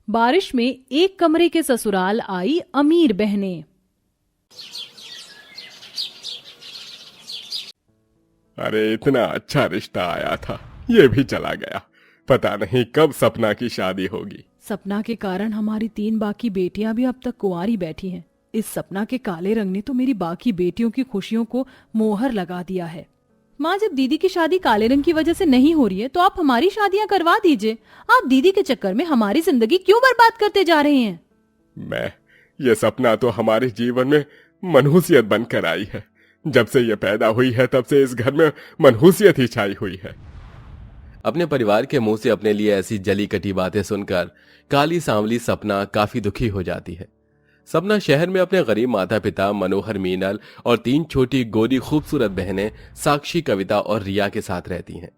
बारिश में एक कमरे के ससुराल आई अमीर बहनें। अरे इतना अच्छा रिश्ता आया था, ये भी चला गया। पता नहीं कब सपना की शादी होगी। सपना के कारण हमारी 3 बाकी बेटियां भी अब तक कुंवारी बैठी हैं। इस सपना के काले रंग ने तो मेरी बाकी बेटियों की खुशियों को मोहर लगा दिया है। माँ, जब दीदी की शादी काले रंग की वजह से नहीं हो रही है तो आप हमारी शादियां करवा दीजिए। आप दीदी के चक्कर में हमारी जिंदगी क्यों बर्बाद करते जा रहे हैं? ये सपना तो हमारे जीवन में मनहूसियत बनकर आई है। जब से ये पैदा हुई है तब से इस घर में मनहूसियत ही छाई हुई है। अपने परिवार के मुंह से अपने लिए ऐसी जली कटी बातें सुनकर काली सांवली सपना काफी दुखी हो जाती है। सपना शहर में अपने गरीब माता पिता मनोहर, मीनल और 3 छोटी गोरी खूबसूरत बहनें साक्षी, कविता और रिया के साथ रहती हैं।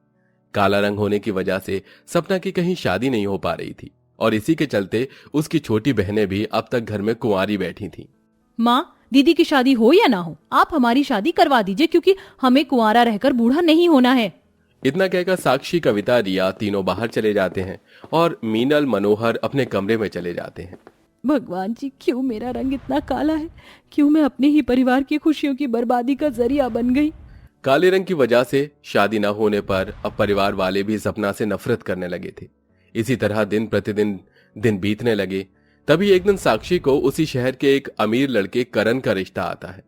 काला रंग होने की वजह से सपना की कहीं शादी नहीं हो पा रही थी और इसी के चलते उसकी छोटी बहनें भी अब तक घर में कुंवारी बैठी थीं। माँ, दीदी की शादी हो या ना हो, आप हमारी शादी करवा दीजिए क्योंकि हमें कुंवारा रहकर बूढ़ा नहीं होना है। इतना कहकर साक्षी, कविता, रिया तीनों बाहर चले जाते हैं और मीनल, मनोहर अपने कमरे में चले जाते हैं। भगवान जी, क्यों मेरा रंग इतना काला है? क्यों मैं अपने ही परिवार की खुशियों की बर्बादी का जरिया बन गई? काले रंग की वजह से शादी न होने पर अब परिवार वाले भी सपना से नफरत करने लगे थे। इसी तरह दिन प्रतिदिन दिन बीतने लगे। तभी एक दिन साक्षी को उसी शहर के एक अमीर लड़के करण का रिश्ता आता है।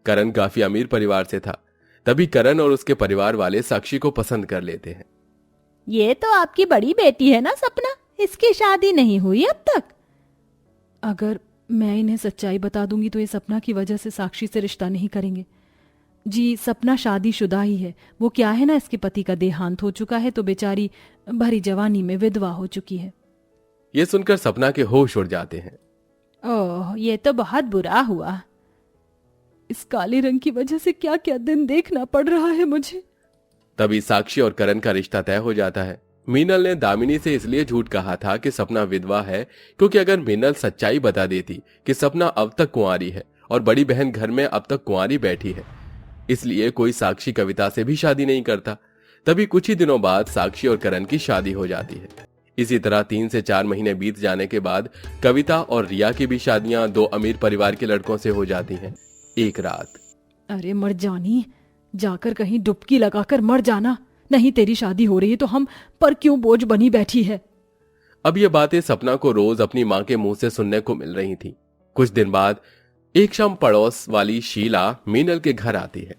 करण काफी अमीर परिवार से था। तभी करण और उसके परिवार वाले साक्षी को पसंद कर लेते हैं। ये तो आपकी बड़ी बेटी है ना सपना, इसकी शादी नहीं हुई अब तक। अगर मैं इन्हें सच्चाई बता दूंगी तो ये सपना की वजह से साक्षी से रिश्ता नहीं करेंगे। जी, सपना शादीशुदा ही है। वो क्या है ना, इसके पति का देहांत हो चुका है तो बेचारी भरी जवानी में विधवा हो चुकी है। ये सुनकर सपना के होश उड़ जाते हैं। ओह, ये तो बहुत बुरा हुआ। इस काले रंग की वजह से क्या क्या दिन देखना पड़ रहा है मुझे। तभी साक्षी और करण का रिश्ता तय हो जाता है। मीनल ने दामिनी से इसलिए झूठ कहा था कि सपना विधवा है क्योंकि अगर मीनल सच्चाई बता देती कि सपना अब तक कुंवारी है और बड़ी बहन घर में अब तक कुंवारी बैठी है, इसलिए कोई साक्षी, कविता से भी शादी नहीं करता। तभी कुछ ही दिनों बाद साक्षी और करण की शादी हो जाती है। इसी तरह 3 से 4 महीने बीत जाने के बाद कविता और रिया की भी शादियां 2 अमीर परिवार के लड़कों से हो जाती हैं। एक रात, अरे मर जानी, जाकर कहीं डुबकी लगाकर मर जाना, नहीं तेरी शादी हो रही है तो हम पर क्यों बोझ बनी बैठी है। अब ये बातें सपना को रोज अपनी माँ के मुंह से सुनने को मिल रही थी। कुछ दिन बाद एक शाम पड़ोस वाली शीला मीनल के घर आती है।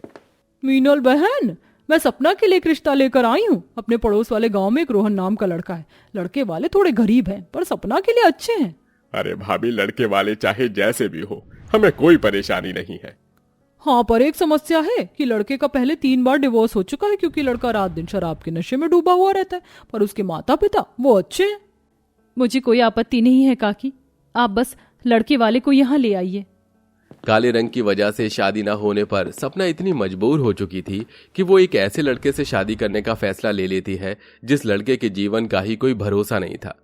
मीनल बहन, मैं सपना के लिए एक रिश्ता लेकर आई हूँ। अपने पड़ोस वाले गांव में एक रोहन नाम का लड़का है। लड़के वाले थोड़े गरीब हैं पर सपना के लिए अच्छे हैं। अरे भाभी, लड़के वाले चाहे जैसे भी हो, हमें कोई परेशानी नहीं है। हाँ, पर एक समस्या है कि लड़के का पहले 3 बार डिवोर्स हो चुका है क्योंकि लड़का रात दिन शराब के नशे में डूबा हुआ रहता है। पर उसके माता पिता वो अच्छे हैं। मुझे कोई आपत्ति नहीं है काकी, आप बस लड़के वाले को यहाँ ले आइए। काले रंग की वजह से शादी न होने पर सपना इतनी मजबूर हो चुकी थी कि वो एक ऐसे लड़के से शादी करने का फैसला ले लेती है जिस लड़के के जीवन का ही कोई भरोसा नहीं था।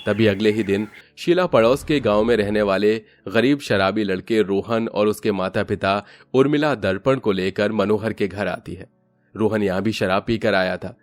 तभी अगले ही दिन शीला पड़ोस के गांव में रहने वाले गरीब शराबी लड़के रोहन और उसके माता पिता उर्मिला दर्पण को लेकर मनोहर के घर आती है। रोहन यहाँ भी शराब पीकर आया था।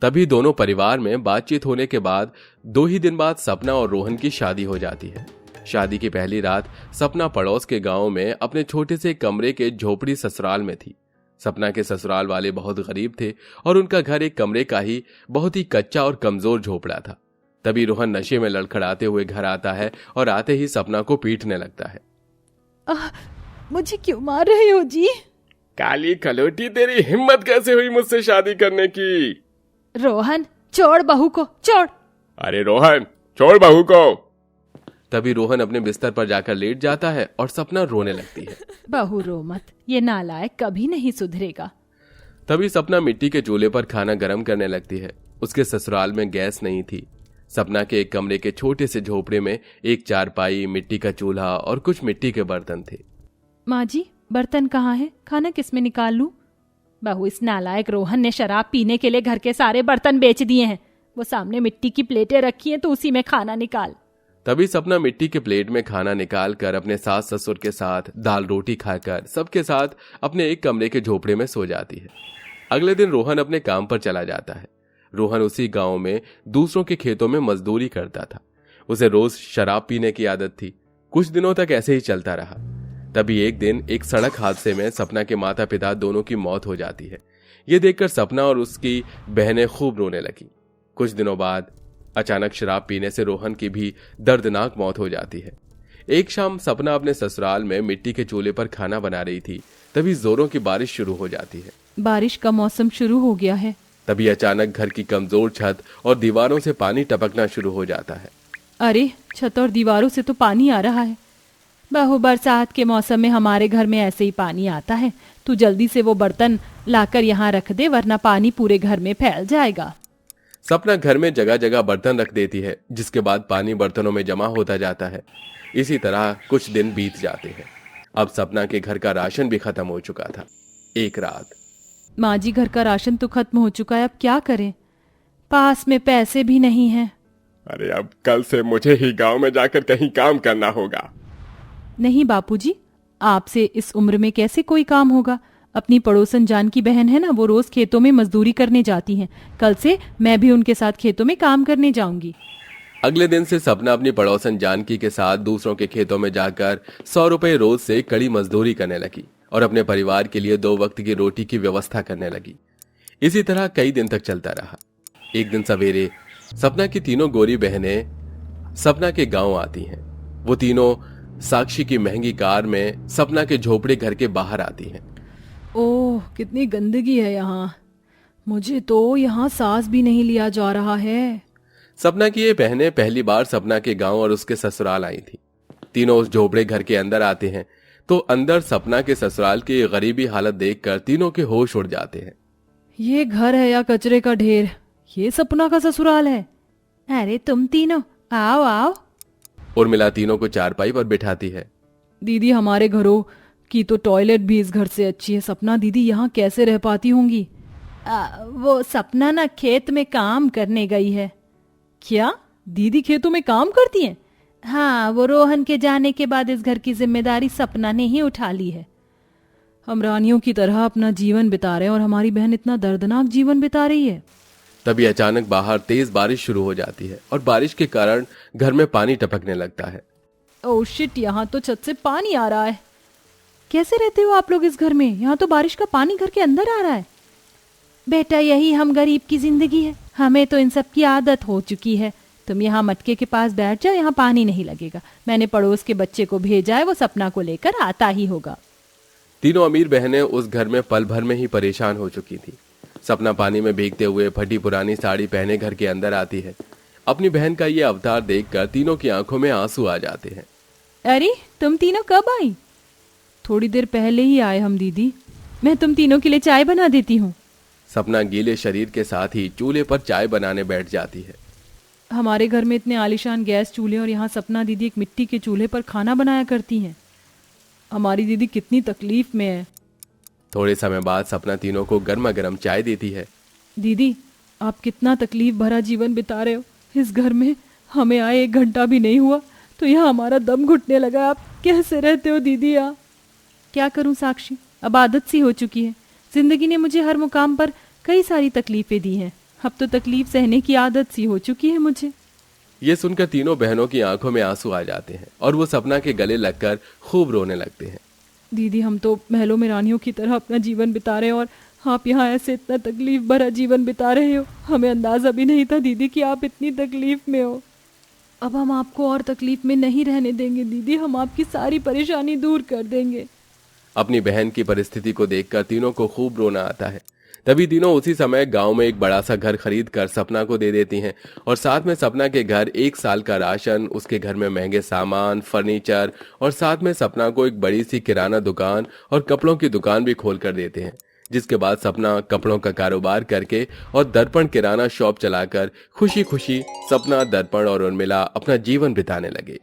तभी दोनों परिवार में बातचीत होने के बाद 2 ही दिन बाद सपना और रोहन की शादी हो जाती है। शादी की पहली रात सपना पड़ोस के गांव में अपने छोटे से कमरे के झोपड़ी ससुराल में थी। सपना के ससुराल वाले बहुत गरीब थे और उनका घर एक कमरे का ही बहुत ही कच्चा और कमजोर झोपड़ा था। तभी रोहन नशे में लड़खड़ाते हुए घर आता है और आते ही सपना को पीटने लगता है। मुझे क्यों मार रहे हो जी? काली कलोटी, तेरी हिम्मत कैसे हुई मुझसे शादी करने की? रोहन, छोड़ बहू को, छोड़। अरे रोहन, छोड़ बहू को। तभी रोहन अपने बिस्तर पर जाकर लेट जाता है और सपना रोने लगती है। बहू रो मत, ये नालायक कभी नहीं सुधरेगा। तभी सपना मिट्टी के चूल्हे पर खाना गर्म करने लगती है। उसके ससुराल में गैस नहीं थी। सपना के एक कमरे के छोटे से झोपड़े में एक चारपाई, मिट्टी का चूल्हा और कुछ मिट्टी के बर्तन थे। माँ जी, बर्तन कहाँ है? खाना किसमें निकाल लूं? बहू, इस नालायक रोहन ने शराब पीने के लिए घर के सारे बर्तन बेच दिए हैं। वो सामने मिट्टी की प्लेटें रखी हैं तो उसी में खाना निकाल। तभी सपना मिट्टी के प्लेट में खाना निकाल कर अपने सास ससुर के साथ दाल रोटी खाकर सबके साथ अपने एक कमरे के झोपड़े में सो जाती है। अगले दिन रोहन अपने काम पर चला जाता है। रोहन उसी गांव में दूसरों के खेतों में मजदूरी करता था। उसे रोज शराब पीने की आदत थी। कुछ दिनों तक ऐसे ही चलता रहा। तभी एक दिन एक सड़क हादसे में सपना के माता पिता दोनों की मौत हो जाती है। ये देखकर सपना और उसकी बहनें खूब रोने लगी। कुछ दिनों बाद अचानक शराब पीने से रोहन की भी दर्दनाक मौत हो जाती है। एक शाम सपना अपने ससुराल में मिट्टी के चूल्हे पर खाना बना रही थी, तभी जोरों की बारिश शुरू हो जाती है। बारिश का मौसम शुरू हो गया है। तभी अचानक घर की कमजोर छत और दीवारों से पानी टपकना शुरू हो जाता है। अरे, छत और दीवारों से तो पानी आ रहा है। बहू, बरसात के मौसम में हमारे घर में ऐसे ही पानी आता है। तू जल्दी से वो बर्तन लाकर यहाँ रख दे, वरना पानी पूरे घर में फैल जाएगा। सपना घर में जगह जगह बर्तन रख देती है, जिसके बाद पानी बर्तनों में जमा होता जाता है। इसी तरह कुछ दिन बीत जाते हैं। अब सपना के घर का राशन भी खत्म हो चुका था। एक रात, माँ जी, घर का राशन तो खत्म हो चुका है, अब क्या करें? पास में पैसे भी नहीं हैं। अरे अब कल से मुझे ही गांव में जाकर कहीं काम करना होगा। नहीं बापूजी, आपसे इस उम्र में कैसे कोई काम होगा? अपनी पड़ोसन जान की बहन है ना, वो रोज खेतों में मजदूरी करने जाती हैं। कल से मैं भी उनके साथ खेतों में काम करने जाऊंगी। अगले दिन से सपना अपनी पड़ोसन जानकी के साथ दूसरों के खेतों में जाकर 100 रुपए रोज से कड़ी मजदूरी करने लगी और अपने परिवार के लिए 2 वक्त की रोटी की व्यवस्था करने लगी। इसी तरह कई दिन तक चलता रहा। एक दिन सवेरे सपना की तीनों गोरी बहनें सपना के गांव आती हैं। वो तीनों साक्षी की महंगी कार में सपना के झोपड़े घर के बाहर आती हैं। ओह, कितनी गंदगी है यहाँ। मुझे तो यहाँ सांस भी नहीं लिया जा रहा है। सपना की ये बहनें पहली बार सपना के गांव और उसके ससुराल आई थी। तीनों उस झोपड़े घर के अंदर आते हैं तो अंदर सपना के ससुराल की गरीबी हालत देखकर तीनों के होश उड़ जाते हैं। ये घर है या कचरे का ढेर? ये सपना का ससुराल है। अरे तुम तीनों आओ आओ। उर्मिला तीनों को चारपाई पर बिठाती है। दीदी, हमारे घरों की तो टॉयलेट भी इस घर से अच्छी है। सपना दीदी यहाँ कैसे रह पाती होंगी? वो सपना ना खेत में काम करने गई है। क्या दीदी खेतों में काम करती हैं? हाँ, वो रोहन के जाने के बाद इस घर की जिम्मेदारी सपना ने ही उठा ली है। हम रानियों की तरह अपना जीवन बिता रहे हैं और हमारी बहन इतना दर्दनाक जीवन बिता रही है। तभी अचानक बाहर तेज बारिश शुरू हो जाती है और बारिश के कारण घर में पानी टपकने लगता है। ओह शिट, यहाँ तो छत से पानी आ रहा है। कैसे रहते हो आप लोग इस घर में? यहाँ तो बारिश का पानी घर के अंदर आ रहा है। बेटा, यही हम गरीब की जिंदगी है। हमें तो इन सब की आदत हो चुकी है। तुम यहाँ मटके के पास बैठ जाओ, यहाँ पानी नहीं लगेगा। मैंने पड़ोस के बच्चे को भेजा है, वो सपना को लेकर आता ही होगा। तीनों अमीर बहनें उस घर में पल भर में ही परेशान हो चुकी थी। सपना पानी में भीगते हुए फटी पुरानी साड़ी पहने घर के अंदर आती है। अपनी बहन का ये अवतार देखकर तीनों की आंखों में आंसू आ जाते हैं। अरे, तुम तीनों कब आई? थोड़ी देर पहले ही आए हम दीदी। मैं तुम तीनों के लिए चाय बना देती हूँ। सपना गीले शरीर के साथ ही चूल्हे पर चाय बनाने बैठ जाती है। हमारे घर में इतने आलीशान गैस चूल्हे और यहाँ सपना दीदी एक मिट्टी के चूल्हे पर खाना बनाया करती हैं। हमारी दीदी कितनी तकलीफ में है। थोड़े समय बाद सपना तीनों को गर्मा गर्म चाय देती है। दीदी, आप कितना तकलीफ भरा जीवन बिता रहे हो इस घर में। हमें आए 1 घंटा भी नहीं हुआ तो यहाँ हमारा दम घुटने लगा। आप कैसे रहते हो दीदी यहाँ? क्या करूँ साक्षी, अब आदत सी हो चुकी है। जिंदगी ने मुझे हर मुकाम पर कई सारी तकलीफें दी हैं। अब तो तकलीफ सहने की आदत सी हो चुकी है मुझे। ये सुनकर तीनों बहनों की आंखों में आंसू आ जाते हैं और वो सपना के गले लगकर खूब रोने लगते हैं। दीदी, हम तो महलों में रानियों की तरह अपना जीवन बिता रहे हैं और आप यहाँ ऐसे इतना तकलीफ भरा जीवन बिता रहे हो। हमें अंदाजा भी नहीं था दीदी कि आप इतनी तकलीफ में हो। अब हम आपको और तकलीफ में नहीं रहने देंगे दीदी। हम आपकी सारी परेशानी दूर कर देंगे। अपनी बहन की परिस्थिति को देखकर तीनों को खूब रोना आता है। तभी तीनों उसी समय गांव में एक बड़ा सा घर खरीद कर सपना को दे देती हैं और साथ में सपना के घर 1 साल का राशन, उसके घर में महंगे सामान, फर्नीचर और साथ में सपना को एक बड़ी सी किराना दुकान और कपड़ों की दुकान भी खोल कर देते हैं। जिसके बाद सपना कपड़ों का कारोबार करके और दर्पण किराना शॉप चलाकर खुशी खुशी सपना, दर्पण और उर्मिला अपना जीवन बिताने लगे।